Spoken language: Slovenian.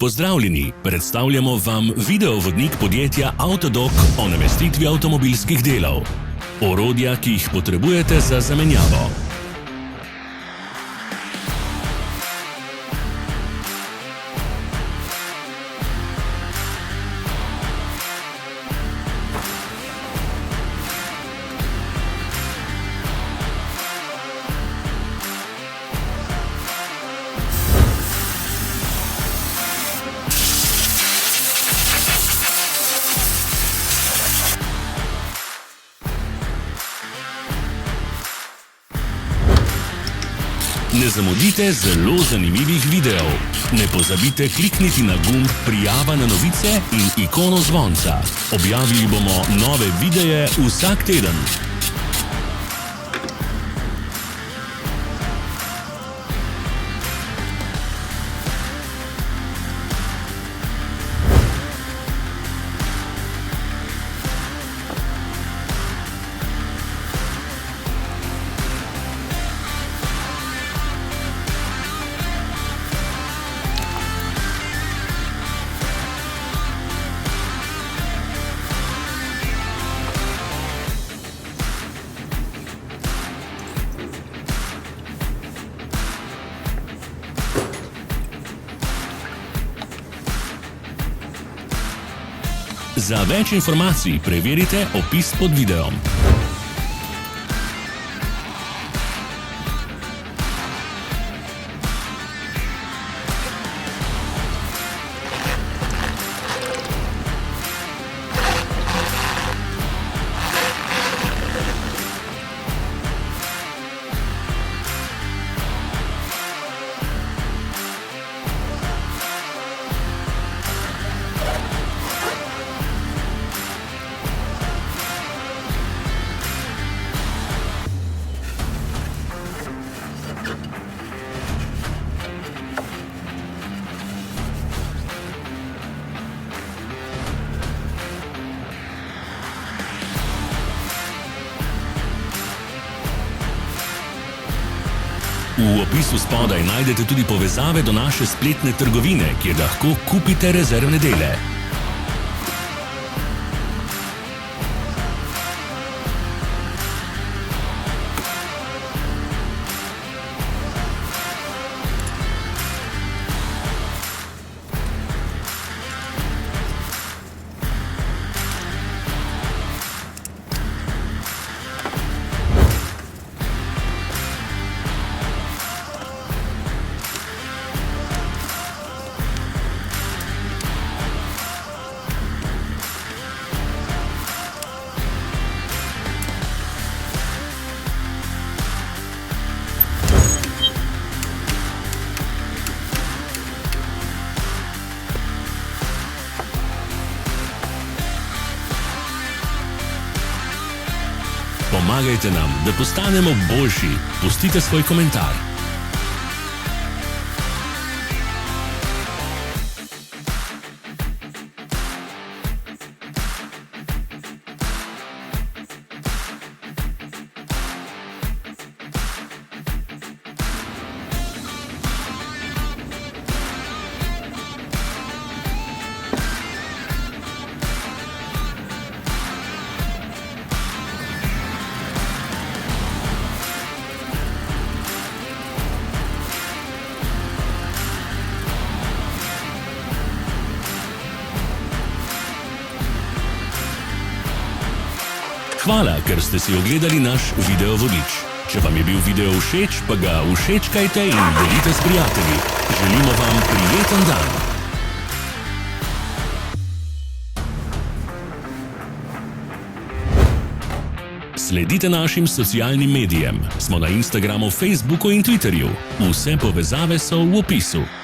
Pozdravljeni, predstavljamo vam videovodnik podjetja Avtodok o namestitvi avtomobilskih delov. Orodja, ki jih potrebujete za zamenjavo. Ne zamudite zelo zanimivih videov. Ne pozabite klikniti na gumb Prijava na novice in ikono zvonca. Objavili bomo nove videe vsak teden. Za več informacij preverite opis pod videom. V opisu spodaj najdete tudi povezave do naše spletne trgovine, kjer lahko kupite rezervne dele. Pomagajte nam, da postanemo boljši. Pustite svoj komentar. Hvala, ker ste si ogledali naš videovodič. Če vam je bil video všeč, pa ga všečkajte in delite s prijatelji. Želimo vam prijeten dan. Sledite našim socialnim medijem. Smo na Instagramu, Facebooku in Twitterju. Vse povezave so v opisu.